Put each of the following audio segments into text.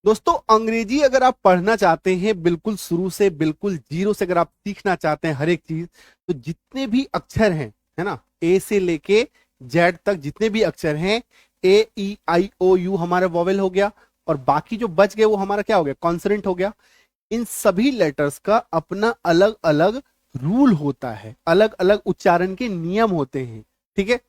दोस्तों अंग्रेजी अगर आप पढ़ना चाहते हैं बिल्कुल शुरू से, बिल्कुल जीरो से अगर आप सीखना चाहते हैं हर एक चीज, तो जितने भी अक्षर हैं, है ना, ए से लेके जेड तक जितने भी अक्षर हैं, ए ई आई ओ यू हमारा वॉवेल हो गया, और बाकी जो बच गए वो हमारा क्या हो गया, कॉन्सोनेंट हो गया। इन सभी लेटर्स का अपना अलग अलग रूल होता है, अलग अलग उच्चारण के नियम होते हैं। ठीक है,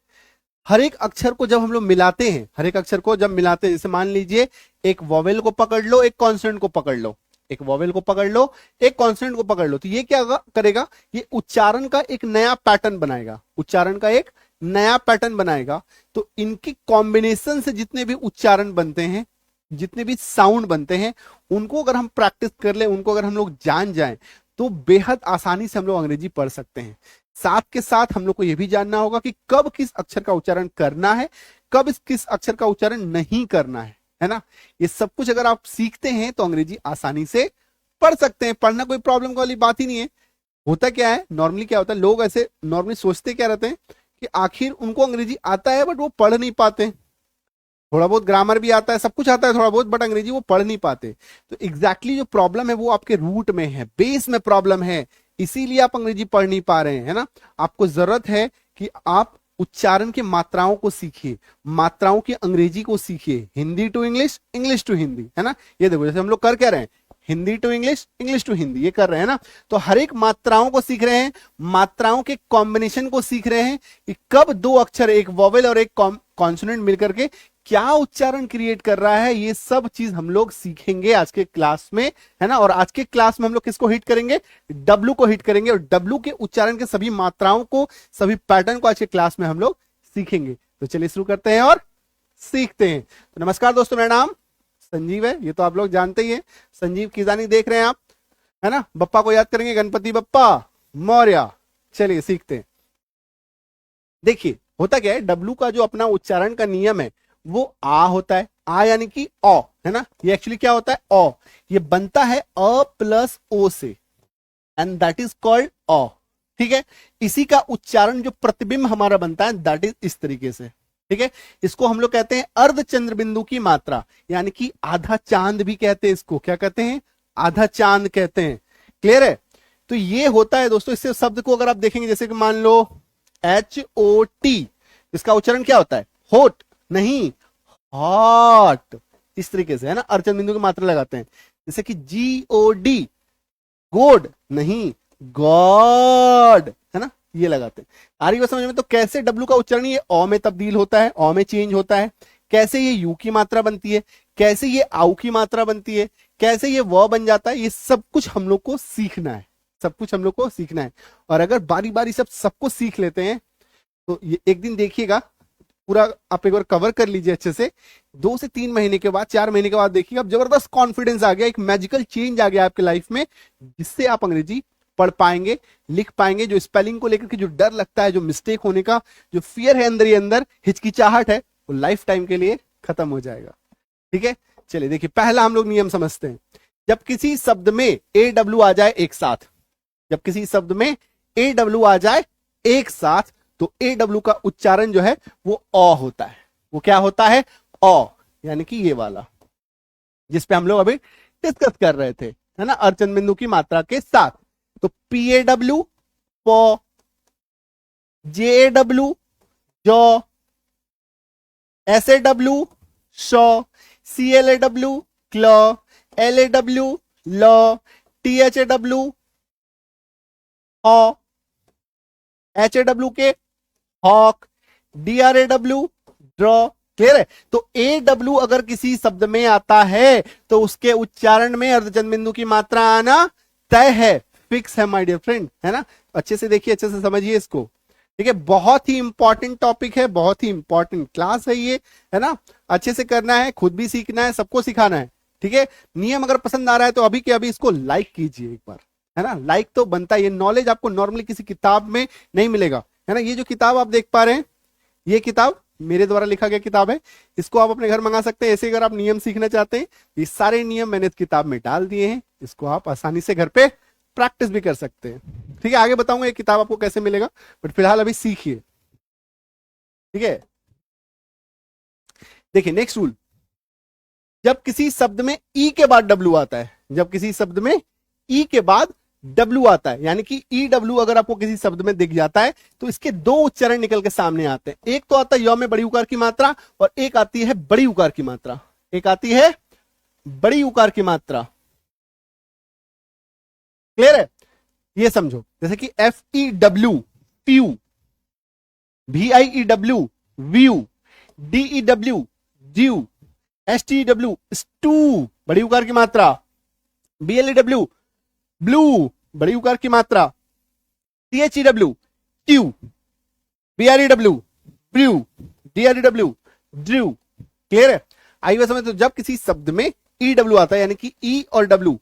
हर एक अक्षर को जब हम लोग मिलाते हैं, हर एक अक्षर को जब मिलाते हैं, जैसे मान लीजिए एक वॉवेल को पकड़ लो, एक कॉन्सोनेंट को पकड़ लो, एक वॉवेल को पकड़ लो, एक कॉन्सोनेंट को पकड़ लो, तो ये क्या करेगा, ये उच्चारण का एक नया पैटर्न बनाएगा, उच्चारण का एक नया पैटर्न बनाएगा। तो इनकी कॉम्बिनेशन से जितने भी उच्चारण बनते हैं, जितने भी साउंड बनते हैं, उनको अगर हम प्रैक्टिस कर ले, उनको अगर हम लोग जान जाएं, तो बेहद आसानी से हम लोग अंग्रेजी पढ़ सकते हैं। साथ के साथ हम लोग को यह भी जानना होगा कि कब किस अक्षर का उच्चारण करना है, कब किस अक्षर का उच्चारण नहीं करना है ना। ये सब कुछ अगर आप सीखते हैं तो अंग्रेजी आसानी से पढ़ सकते हैं, पढ़ना कोई प्रॉब्लम वाली बात ही नहीं है। होता क्या है, नॉर्मली क्या होता है, लोग ऐसे नॉर्मली सोचते क्या रहते हैं कि आखिर उनको अंग्रेजी आता है बट वो पढ़ नहीं पाते, थोड़ा बहुत ग्रामर भी आता है, सब कुछ आता है थोड़ा बहुत, बट अंग्रेजी वो पढ़ नहीं पाते। तो एग्जैक्टली जो प्रॉब्लम है वो आपके रूट में है, बेस में प्रॉब्लम है, इसीलिए आप अंग्रेजी पढ़ नहीं पा रहे हैं, है ना। आपको जरूरत है कि आप उच्चारण की मात्राओं को सीखिए, मात्राओं की अंग्रेजी को सीखिए, Hindi to English, English to Hindi, है ना। ये देखो जैसे हम लोग कर क्या रहे हैं, Hindi to English, English to Hindi, ये कर रहे हैं ना। तो हर एक मात्राओं को सीख रहे हैं, मात्राओं के कॉम्बिनेशन को सीख रहे हैं कि कब दो अक्षर, एक वॉवेल और एक कॉन्सोनेंट मिलकर के क्या उच्चारण क्रिएट कर रहा है, ये सब चीज हम लोग सीखेंगे आज के क्लास में, है ना। और आज के क्लास में हम लोग किसको हिट करेंगे, डब्लू को हिट करेंगे, और डब्लू के उच्चारण के सभी मात्राओं को, सभी पैटर्न को आज के क्लास में हम लोग सीखेंगे। तो चलिए शुरू करते हैं और सीखते हैं। तो नमस्कार दोस्तों, मेरा नाम संजीव है, ये तो आप लोग जानते ही हैं, संजीव किजानी देख रहे हैं आप, है ना। बप्पा को याद करेंगे, गणपति बप्पा मौर्य। चलिए सीखते हैं। देखिए होता क्या है, डब्लू का जो अपना उच्चारण का नियम है वो आ होता है, आ यानी कि ओ, है ना। ये एक्चुअली क्या होता है, ओ, ये बनता है अ प्लस ओ से, एंड दैट इज कॉल्ड ओ। ठीक है, इसी का उच्चारण जो प्रतिबिंब हमारा बनता है दैट इज इस तरीके से। ठीक है, इसको हम लोग कहते हैं अर्ध चंद्र बिंदु की मात्रा, यानी कि आधा चांद भी कहते हैं इसको, क्या कहते हैं, आधा चांद कहते हैं। क्लियर है। तो ये होता है दोस्तों, इससे शब्द को अगर आप देखेंगे, जैसे कि मान लो HOT, इसका उच्चारण क्या होता है, होट नहीं, हॉट, इस तरीके से, है ना, अर्चन बिंदु की मात्रा लगाते हैं। जैसे कि GOD, गोड नहीं, गॉड, है ना, ये लगाते हैं। आ रही बात समझ में। तो कैसे डब्लू का उच्चारण ये ओ में तब्दील होता है, ओ में चेंज होता है, कैसे ये यू की मात्रा बनती है, कैसे ये आउ की मात्रा बनती है, कैसे ये व बन जाता है, ये सब कुछ हम लोग को सीखना है, सब कुछ हम लोग को सीखना है। और अगर बारी बारी सबको सीख लेते हैं तो ये एक दिन देखिएगा, पूरा आप एक बार कवर कर लीजिए अच्छे से, 2 से 3 महीने के बाद, 4 महीने के बाद देखिएगा अब जबरदस्त कॉन्फिडेंस आ गया, एक मैजिकल चेंज आ गया आपके लाइफ में, जिससे आप अंग्रेजी पढ़ पाएंगे, लिख पाएंगे। जो स्पेलिंग को लेकर के जो डर लगता है, जो मिस्टेक होने का जो फियर है अंदर ही अंदर, हिचकिचाहट है, वो लाइफ टाइम के लिए खत्म हो जाएगा। ठीक है, चलिए देखिए, पहला हम लोग नियम समझते हैं। जब किसी शब्द में AW आ जाए एक साथ, जब किसी शब्द में AW आ जाए एक साथ, तो AW का उच्चारण जो है वो ओ होता है। वो क्या होता है, ओ, यानी कि ये वाला जिसपे हम लोग अभी डिस्कस कर रहे थे, है ना, अर्चन बिंदु की मात्रा के साथ। तो PAW पो, JAW जो, SAW शो, CLAW क्लो, LAW लो, THAW हो, HAW के हॉक, DRAW ड्रॉ। क्लियर है। तो AW अगर किसी शब्द में आता है तो उसके उच्चारण में अर्धचंद्र बिंदु की मात्रा आना तय है, फिक्स है माय डियर फ्रेंड, है ना। अच्छे से देखिए, अच्छे से समझिए इसको। ठीक है, बहुत ही इंपॉर्टेंट टॉपिक है, बहुत ही इंपॉर्टेंट क्लास है ये, है ना। अच्छे से करना है, खुद भी सीखना है, सबको सिखाना है। ठीक है, नियम अगर पसंद आ रहा है तो अभी के अभी इसको लाइक कीजिए एक बार, है ना। लाइक तो बनता है, ये नॉलेज आपको नॉर्मली किसी किताब में नहीं मिलेगा, है ना। ये जो किताब आप देख पा रहे हैं, ये किताब मेरे द्वारा लिखा गया किताब है, इसको आप अपने घर मंगा सकते हैं। ऐसे अगर आप नियम सीखना चाहते हैं, ये सारे नियम मैंने इस किताब में डाल दिए हैं, इसको आप आसानी से घर पे प्रैक्टिस भी कर सकते हैं। ठीक है, आगे बताऊंगा ये किताब आपको कैसे मिलेगा, बट फिलहाल अभी सीखिए। ठीक है, देखिए नेक्स्ट रूल, जब किसी शब्द में ई के बाद डब्ल्यू आता है, जब किसी शब्द में ई के बाद डब्ल्यू आता है, यानी कि ई डब्ल्यू अगर आपको किसी शब्द में दिख जाता है तो इसके दो उच्चारण निकल के सामने आते हैं। एक तो आता है य में बड़ी उकार की मात्रा और एक आती है बड़ी उकार की मात्रा, एक आती है बड़ी उकार की मात्रा। क्लियर है? ये समझो, जैसे कि F E W pew, V I E W view, D E W dew, S T W stew बड़ी उकार की मात्रा, B L E W blew बड़ी उकार की मात्रा, T H E W thew, B R E W brew, D R E W drew. Clear है? आइए समझ। तो जब किसी शब्द में ई डब्ल्यू आता है, यानी कि ई और डब्ल्यू,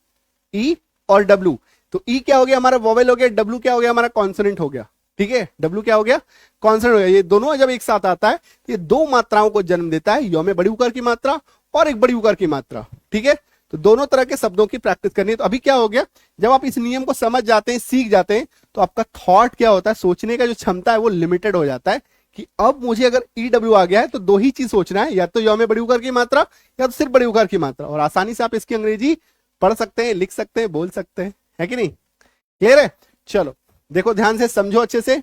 ई और डब्ल्यू, तो ई क्या हो गया हमारा वोवेल हो गया, डब्ल्यू क्या हो गया हमारा कॉन्सोनेंट हो गया। ठीक है, डब्ल्यू क्या हो गया कॉन्सोनेंट हो गया। ये दोनों जब एक साथ आता है ये दो मात्राओं को जन्म देता है, यो में बड़ी उकार की मात्रा और एक बड़ी उकार की मात्रा। ठीक है, तो दोनों तरह के शब्दों की प्रैक्टिस करनी है। तो अभी क्या हो गया, जब आप इस नियम को समझ जाते हैं, सीख जाते हैं, तो आपका थॉट क्या होता है, सोचने का जो क्षमता है वो लिमिटेड हो जाता है कि अब मुझे अगर ई डब्ल्यू आ गया है तो दो ही चीज सोचना है, या तो यो में बड़ी उकार की मात्रा या तो सिर्फ बड़ी उकार की मात्रा, और आसानी से आप इसकी अंग्रेजी पढ़ सकते हैं, लिख सकते हैं, बोल सकते हैं, है कि नहीं? क्लियर है? चलो देखो ध्यान से समझो अच्छे से,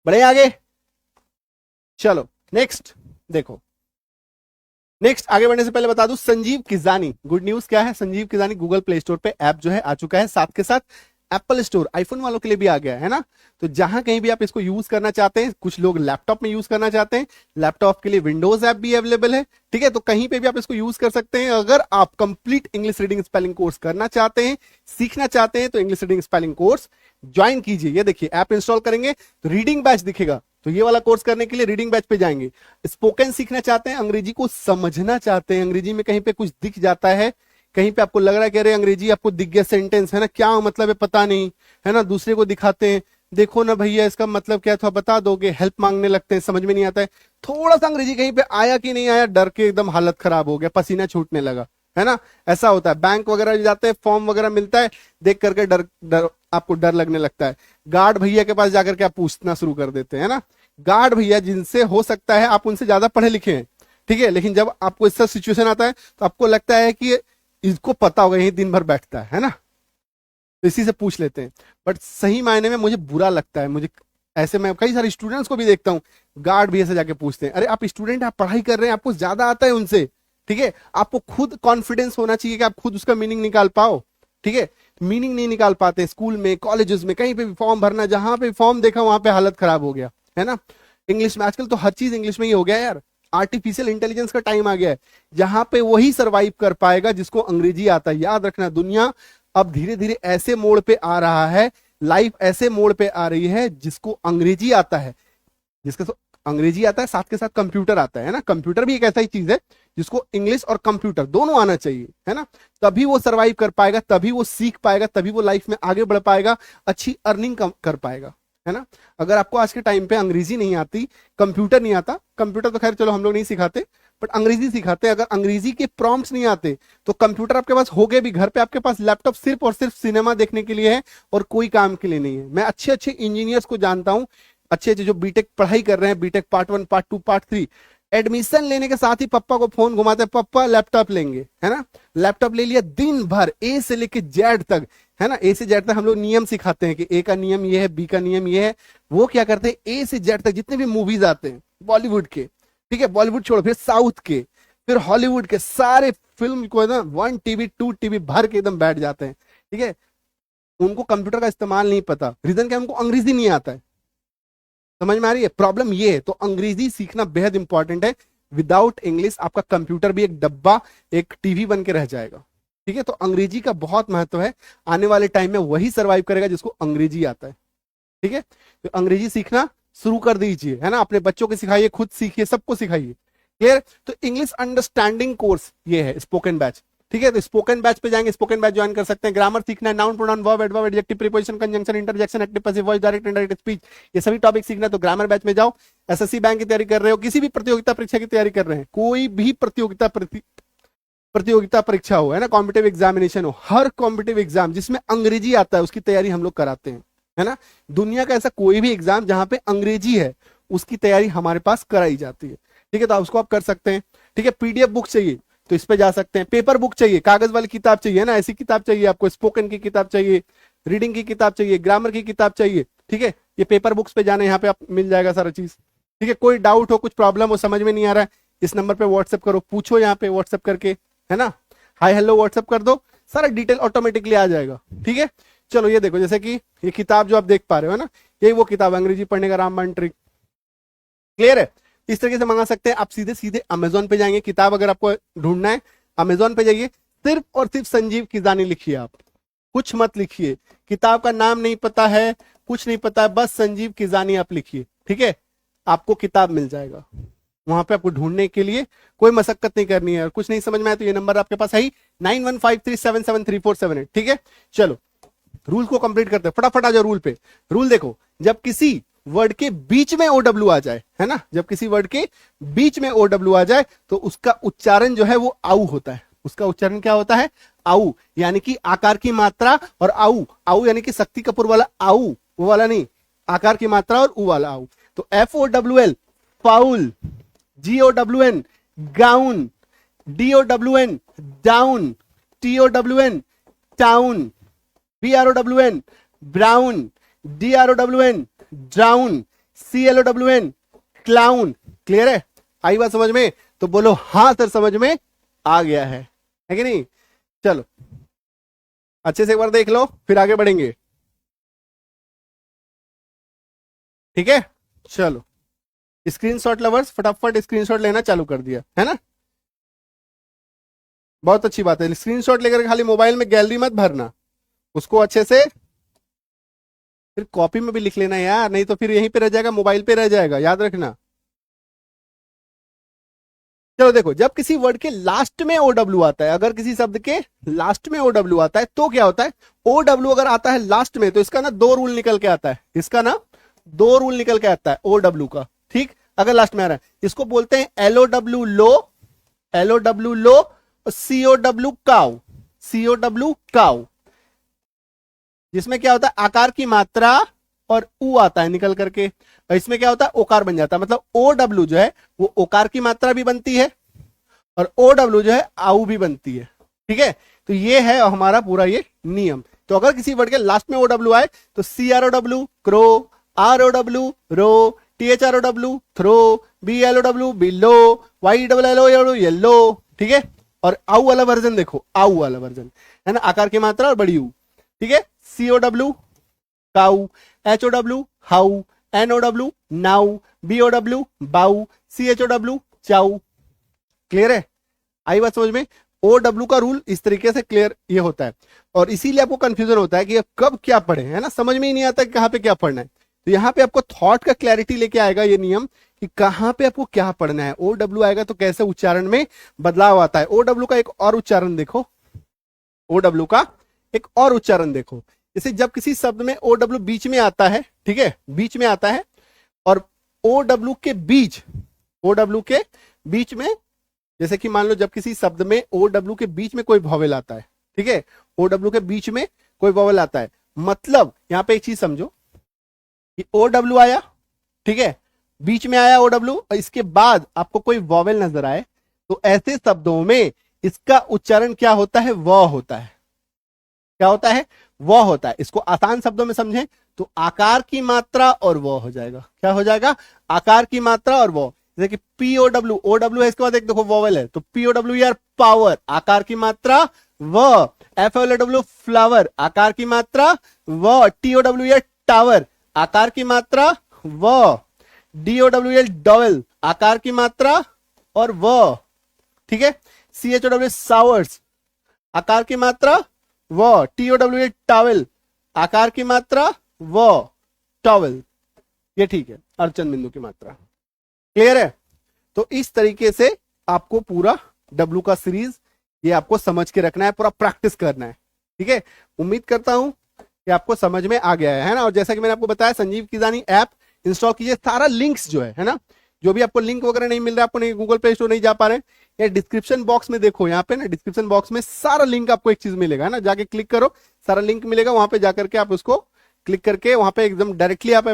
बढ़े आगे। चलो नेक्स्ट देखो, नेक्स्ट आगे बढ़ने से पहले बता दूं, संजीव किजानी, गुड न्यूज क्या है, संजीव किजानी गूगल प्ले स्टोर पे ऐप जो है आ चुका है, साथ के साथ एप्पल स्टोर आईफोन वालों के लिए भी आ गया है ना। तो जहां कहीं भी आप इसको यूज करना चाहते हैं, कुछ लोग लैपटॉप में यूज करना चाहते हैं, लैपटॉप के लिए विंडोज ऐप भी अवेलेबल है। ठीक है, तो कहीं पे भी आप इसको यूज कर सकते हैं। अगर आप complete English reading spelling course करना चाहते हैं, सीखना चाहते हैं, तो English reading spelling course join कीजिए। ये देखिए ऐप इंस्टॉल करेंगे तो रीडिंग बैच दिखेगा, तो ये वाला कोर्स करने के लिए रीडिंग बैच पे जाएंगे। स्पोकन सीखना चाहते हैं, अंग्रेजी को समझना चाहते हैं, अंग्रेजी में कहीं पे कुछ दिख जाता है, कहीं पे आपको लग रहा है कि अरे अंग्रेजी आपको दिख गया सेंटेंस है ना, क्या मतलब है पता नहीं है ना, दूसरे को दिखाते हैं, देखो ना भैया इसका मतलब क्या है, तो बता दोगे, हेल्प मांगने लगते हैं, समझ में नहीं आता है, थोड़ा सा अंग्रेजी कहीं पे आया कि नहीं आया, डर के एकदम हालत खराब हो गया, पसीना छूटने लगा, है ना, ऐसा होता है। बैंक वगैरह जाते हैं, फॉर्म वगैरह मिलता है, देख करके डर डर आपको डर लगने लगता है। गार्ड भैया के पास जाकर के आप पूछना शुरू कर देते हैं ना, गार्ड भैया जिनसे हो सकता है आप उनसे ज्यादा पढ़े लिखे हैं, ठीक है, लेकिन जब आपको इसका सिचुएशन आता है तो आपको लगता है कि इसको पता होगा, यही दिन भर बैठता है ना, तो इसी से पूछ लेते हैं। बट सही मायने में मुझे बुरा लगता है, मुझे ऐसे मैं कई सारे स्टूडेंट्स को भी देखता हूँ, गार्ड भैया से जाके पूछते हैं, अरे आप स्टूडेंट, आप पढ़ाई कर रहे हैं, आपको ज्यादा आता है उनसे, ठीक है, आपको खुद कॉन्फिडेंस होना चाहिए कि आप खुद उसका मीनिंग निकाल पाओ। ठीक है, मीनिंग नहीं निकाल पाते, स्कूल में, कॉलेजेस में, कहीं पे भी फॉर्म भरना, जहां पे फॉर्म देखा वहां पे हालत खराब हो गया, है ना। इंग्लिश में आजकल तो हर चीज इंग्लिश में ही हो गया यार, आर्टिफिशियल इंटेलिजेंस का टाइम आ गया है, जहां पे वही सरवाइव कर पाएगा जिसको अंग्रेजी आता है। याद रखना, दुनिया अब धीरे धीरे ऐसे मोड़ पे आ रहा है, लाइफ ऐसे मोड़ पे आ रही है जिसको अंग्रेजी आता है, जिसका अंग्रेजी आता है साथ के साथ कंप्यूटर आता है ना, कंप्यूटर भी एक ऐसा ही चीज है जिसको इंग्लिश और कंप्यूटर दोनों आना चाहिए, है ना, तभी वो सरवाइव कर पाएगा, तभी वो सीख पाएगा, तभी वो लाइफ में आगे बढ़ पाएगा, अच्छी अर्निंग कर पाएगा, है ना। अगर आपको आज के टाइम पे अंग्रेजी नहीं आती, कंप्यूटर नहीं आता, कंप्यूटर तो खैर चलो हम लोग नहीं सिखाते, बट अंग्रेजी सिखाते, अगर अंग्रेजी के प्रॉम्प्ट्स नहीं आते तो कंप्यूटर आपके पास हो गए भी, घर पे आपके पास लैपटॉप सिर्फ और सिर्फ सिनेमा देखने के लिए है और कोई काम के लिए नहीं है। मैं अच्छे अच्छे इंजीनियर्स को जानता हूं, अच्छे अच्छे जो बीटेक पढ़ाई कर रहे हैं, B Tech part 1 part 2 part 3, admission लेने के साथ ही पप्पा को फोन घुमाते हैं, पप्पा लैपटॉप लेंगे, है ना, लैपटॉप ले लिया, दिन भर ए से लेके जेड तक, है ना, ए से जेड तक हम लोग नियम सिखाते हैं कि ए का नियम ये है, बी का नियम ये है, वो क्या करते हैं ए से जेड तक जितने भी मूवीज आते हैं बॉलीवुड के, ठीक है, बॉलीवुड छोड़ो, फिर साउथ के, फिर हॉलीवुड के, सारे फिल्म को ना 1 टीबी 2 टीबी भर के एकदम बैठ जाते हैं, ठीक है। उनको कंप्यूटर का इस्तेमाल नहीं पता, रीजन क्या, उनको अंग्रेजी नहीं आता है, समझ में आ रही है, प्रॉब्लम ये है। तो अंग्रेजी सीखना बेहद इंपॉर्टेंट है, विदाउट इंग्लिश आपका कंप्यूटर भी एक डब्बा, एक टीवी बन के रह जाएगा, ठीक है। तो अंग्रेजी का बहुत महत्व है, आने वाले टाइम में वही सर्वाइव करेगा जिसको अंग्रेजी आता है, ठीक है। तो अंग्रेजी सीखना शुरू कर दीजिए, है ना, अपने बच्चों को सिखाइए, खुद सीखिए, सबको सिखाइए, क्लियर। तो इंग्लिश अंडरस्टैंडिंग कोर्स ये है स्पोकन बैच, ठीक है। तो स्पोकन बैच पे जाएंगे, स्पोकन बैच ज्वाइन कर सकते हैं। ग्रामर सीखना है, noun pronoun verb adverb adjective preposition conjunction interjection active passive voice direct indirect speech, ये सभी टॉपिक सीखना है तो ग्रामर बैच में जाओ। एसएससी बैंक की तैयारी कर रहे हो, किसी भी प्रतियोगिता परीक्षा की तैयारी कर रहे हैं, कोई भी प्रतियोगिता परीक्षा हो, है ना, कॉम्पिटिटिव एग्जामिनेशन हो, हर कॉम्पिटिटिव एग्जाम जिसमें अंग्रेजी आता है उसकी तैयारी हम लोग कराते हैं, है ना। दुनिया का ऐसा कोई भी एग्जाम जहां पे अंग्रेजी है उसकी तैयारी हमारे पास कराई जाती है। ठीक है, तो उसको आप कर सकते हैं। ठीक है, पीडीएफ बुक चाहिए तो इस पे जा सकते हैं। पेपर बुक चाहिए, कागज वाली किताब चाहिए ना, ऐसी किताब चाहिए आपको, स्पोकन की किताब चाहिए, रीडिंग की किताब चाहिए, ग्रामर की किताब चाहिए, ठीक है, ये पेपर बुक्स पे जाना, यहाँ पे आप मिल जाएगा सारा चीज। ठीक है, कोई डाउट हो, कुछ प्रॉब्लम हो, समझ में नहीं आ रहा है, इस नंबर पे व्हाट्सएप करो, पूछो यहाँ पे व्हाट्सएप करके, है ना, हाय हेलो व्हाट्सएप कर दो, सारा डिटेल ऑटोमेटिकली आ जाएगा। ठीक है, चलो ये देखो, जैसे कि ये किताब जो आप देख पा रहे हो ना, यही वो किताब अंग्रेजी पढ़ने का रामबाण ट्रिक। क्लियर है, इस तरीके से मंगा सकते हैं आप। सीधे सीधे अमेजोन पे जाएंगे, किताब अगर आपको ढूंढना है अमेजोन पे जाइए, सिर्फ और सिर्फ संजीव किजानी लिखिए, आप कुछ मत लिखिए, किताब का नाम नहीं पता है, कुछ नहीं पता है, बस संजीव किजानी आप लिखिए, ठीक है, आपको किताब मिल जाएगा। वहां पे आपको ढूंढने के लिए कोई मशक्कत नहीं करनी है। कुछ नहीं समझ में आया तो ये नंबर आपके पास है ही, 9153773478। ठीक है, चलो रूल को कंप्लीट करते हैं, फटाफट आ जाओ रूल पे। रूल देखो, जब किसी वर्ड के बीच में OW आ जाए, है ना, जब किसी वर्ड के बीच में OW आ जाए तो उसका उच्चारण जो है वो आऊ होता है। उसका उच्चारण क्या होता है? आऊ, यानी कि आकार की मात्रा, और आऊ, आऊ यानी कि शक्ति कपूर वाला आऊ, वो वाला नहीं, आकार की मात्रा और ऊ वाला आऊ। तो FOWL foul, GOWN gown, DOWN down, TOWN town, BROWN brown, DROWN drown, CLOWN clown. Clear है, आई बात समझ में? तो बोलो हाँ सर समझ में आ गया है कि नहीं? चलो अच्छे से एक बार देख लो, फिर आगे बढ़ेंगे। ठीक है, चलो स्क्रीनशॉट लवर्स फटाफट स्क्रीनशॉट लेना चालू कर दिया है ना, बहुत अच्छी बात है। स्क्रीनशॉट लेकर खाली मोबाइल में गैलरी मत भरना, उसको अच्छे से फिर कॉपी में भी लिख लेना यार, नहीं तो फिर यहीं पे रह जाएगा, मोबाइल पे रह जाएगा, याद रखना। चलो देखो, जब किसी वर्ड के लास्ट में OW आता है, अगर किसी शब्द के लास्ट में OW आता है तो क्या होता है? OW अगर आता है लास्ट में तो इसका ना दो रूल निकल के आता है, इसका ना दो रूल निकल के आता है OW का। ठीक, अगर लास्ट में आ रहा है, इसको बोलते हैं LOW लो, LOW लो, और COW काउ, COW काउ, जिसमें क्या होता है? आकार की मात्रा और ऊ आता है निकल करके, और इसमें क्या होता है? ओकार बन जाता है। मतलब OW जो है वो ओकार की मात्रा भी बनती है और OW जो है आऊ भी बनती है। ठीक है, तो ये है हमारा पूरा ये नियम। तो अगर किसी वर्ड के लास्ट में OW आए तो CROW crow, ROW row, THROW throw, BLOW blow, YLLO yellow. ठीक है, और आऊ वाला वर्जन देखो, आऊ वाला वर्जन है ना, आकार की मात्रा और बड़ी ऊ। ठीक है, COW cow, HOW how, NOW now, BOW बाऊ, CHOW चाऊ। क्लियर है, आई बात समझ में? OW का रूल इस तरीके से क्लियर ये होता है, और इसीलिए आपको कंफ्यूजन होता है कि कब क्या पढ़े, है ना, समझ में ही नहीं आता कि कहां पे क्या पढ़ना है। तो यहाँ पे आपको थॉट का क्लैरिटी लेके आएगा ये नियम कि कहां पे आपको क्या पढ़ना है। OW आएगा तो कैसे उच्चारण में बदलाव आता है। OW का एक और उच्चारण देखो, OW का एक और उच्चारण देखो, जैसे जब किसी शब्द में OW बीच में आता है, ठीक है, बीच में आता है, और OW के बीच, OW के बीच में, जैसे कि मान लो जब किसी शब्द में OW के बीच में कोई वॉवेल आता है, ठीक है, OW के बीच में कोई वॉवेल आता है, मतलब यहां पे एक चीज समझो कि OW आया, ठीक है, बीच में आया OW, और इसके बाद आपको कोई वॉवेल नजर आए, तो ऐसे शब्दों में इसका उच्चारण क्या होता है? व होता है। क्या होता है? व होता है। इसको आसान शब्दों में समझें तो आकार की मात्रा और व हो जाएगा। क्या हो जाएगा? आकार की मात्रा और व। जैसे कि POW, OW है, इसके बाद एक देखो वॉवेल है, तो POW यार पावर, आकार की मात्रा व, FLW फ्लावर, आकार की मात्रा व, TOW यार टावर, आकार की मात्रा व, DOWL डॉवेल, आकार की मात्रा और व। ठीक है, CHOW सावर्स, आकार की मात्रा व, TOWL टावल, आकार की मात्रा व, टॉवल। ये ठीक है, अर्चन बिंदु की मात्रा। क्लियर है? तो इस तरीके से आपको पूरा W का सीरीज ये आपको समझ के रखना है, पूरा प्रैक्टिस करना है। ठीक है, उम्मीद करता हूं कि आपको समझ में आ गया है ना। और जैसा कि मैंने आपको बताया, संजीव किजानी ऐप इंस्टॉल कीजिए, सारा लिंक्स जो है ना, जो भी आपको लिंक वगैरह नहीं मिल रहा है, आपको नहीं गूगल प्ले स्टोर नहीं जा पा रहे हैं, या डिस्क्रिप्शन बॉक्स में देखो, यहाँ पे ना डिस्क्रिप्शन बॉक्स में सारा लिंक आपको एक चीज मिलेगा ना, जाके क्लिक करो, सारा लिंक मिलेगा, वहां पे जाकर के आप उसको क्लिक करके वहां पे एकदम डायरेक्टली आप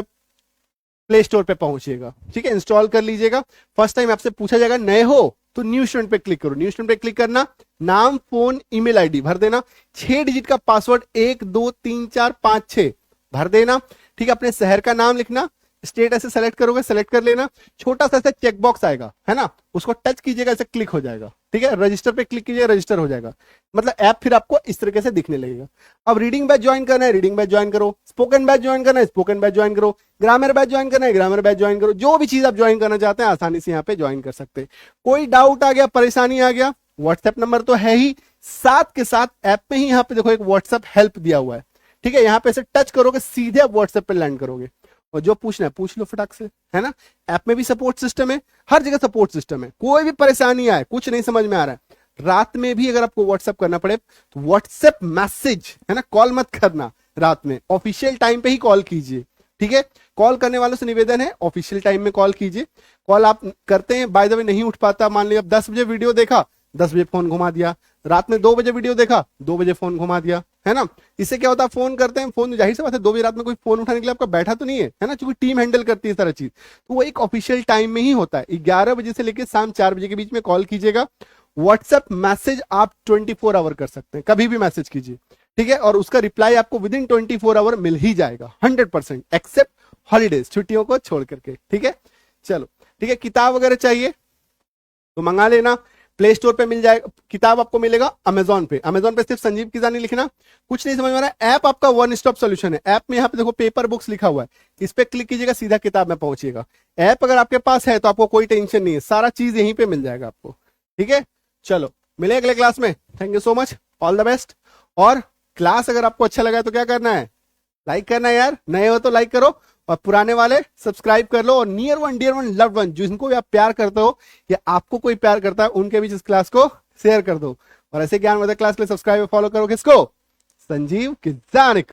प्ले स्टोर पे पहुंचिएगा, ठीक है, इंस्टॉल कर लीजिएगा। फर्स्ट टाइम आपसे पूछा जाएगा नए हो तो न्यू स्टूडेंट पे क्लिक करो, न्यू स्टूडेंट पे क्लिक करना, नाम, फोन, ईमेल आईडी भर देना, 6 डिजिट का पासवर्ड 1 2 3 4 5 6 भर देना, ठीक है। अपने शहर का नाम लिखना, स्टेट ऐसे सेलेक्ट करोगे, सेलेक्ट कर लेना, छोटा सा ऐसा चेक बॉक्स आएगा, है ना, उसको टच कीजिएगा, ऐसे क्लिक हो जाएगा, ठीक है। रजिस्टर पे क्लिक कीजिएगा, रजिस्टर हो जाएगा, मतलब ऐप फिर आपको इस तरीके से दिखने लगेगा। अब रीडिंग बैच ज्वाइन करना है, रीडिंग बैच ज्वाइन करो, स्पोकन बैच ज्वाइन करना है, स्पोकन बैच ज्वाइन करो, ग्रामर बैच ज्वाइन करना है, ग्रामर बैच ज्वाइन करो, जो भी चीज आप ज्वाइन करना चाहते हैं आसानी से यहाँ पे ज्वाइन कर सकते हैं। कोई डाउट आ गया, परेशानी आ गया, व्हाट्सएप नंबर तो है ही, साथ के साथ ऐप में ही यहाँ पे देखो एक व्हाट्सएप हेल्प दिया हुआ है, ठीक है। यहाँ पे ऐसे टच करोगे सीधे आप व्हाट्सएप पे लैंड करोगे, और जो पूछना है पूछ लो फटाक से, है ना। ऐप में भी सपोर्ट सिस्टम है, हर जगह सपोर्ट सिस्टम है, कोई भी परेशानी आए, कुछ नहीं समझ में आ रहा है, रात में भी अगर आपको व्हाट्सएप करना पड़े तो व्हाट्सएप मैसेज, है ना, कॉल मत करना रात में, ऑफिशियल टाइम पे ही कॉल कीजिए, ठीक है। कॉल करने वालों से निवेदन है ऑफिशियल टाइम में कॉल कीजिए। कॉल आप करते हैं, बाय द वे नहीं उठ पाता, मान लिया 10 बजे वीडियो देखा, 10 बजे फोन घुमा दिया, रात में 2 बजे वीडियो देखा, 2 बजे फोन घुमा दिया, है ना। इससे क्या होता है, फोन करते हैं, फोन जाहिर सी बात है 2 बजे रात में कोई फोन उठाने के लिए आपका बैठा तो नहीं है ना, क्योंकि टीम हैंडल करती है सारा चीज, तो वो एक ऑफिशियल टाइम में ही होता है। 11 बजे से लेकर शाम 4 बजे के बीच में कॉल कीजिएगा। व्हाट्सएप मैसेज आप 24 आवर कर सकते हैं, कभी भी मैसेज कीजिए, ठीक है, और उसका रिप्लाई आपको विद इन 24 आवर मिल ही जाएगा 100%, एक्सेप्ट हॉलीडेज, छुट्टियों को छोड़ करके, ठीक है। चलो ठीक है, किताब वगैरह चाहिए तो मंगा लेना, प्ले स्टोर पे मिल जाएगा, किताब आपको मिलेगा अमेजोन पे, अमेजोन पे सिर्फ संजीव किजानी लिखना। कुछ नहीं समझ में आ रहा है, ऐप आपका वन स्टॉप सॉल्यूशन है। ऐप में यहाँ पे देखो पेपर बुक्स लिखा हुआ है, इस पे क्लिक कीजिएगा, सीधा किताब में पहुंचिएगा। ऐप अगर आपके पास है तो आपको कोई टेंशन नहीं है, सारा चीज यहीं पे मिल जाएगा आपको, ठीक है। चलो मिले अगले क्लास में, thank you so much, all the best. और क्लास अगर आपको अच्छा लगा है तो क्या करना है, लाइक करना है यार, नए हो तो लाइक करो, और पुराने वाले सब्सक्राइब कर लो, और near one dear one loved one जिनको भी आप प्यार करते हो या आपको कोई प्यार करता है उनके बीच इस क्लास को शेयर कर दो। और ऐसे ज्ञानवर्धक क्लास के लिए सब्सक्राइब और फॉलो करो किसको, संजीव किजानिक।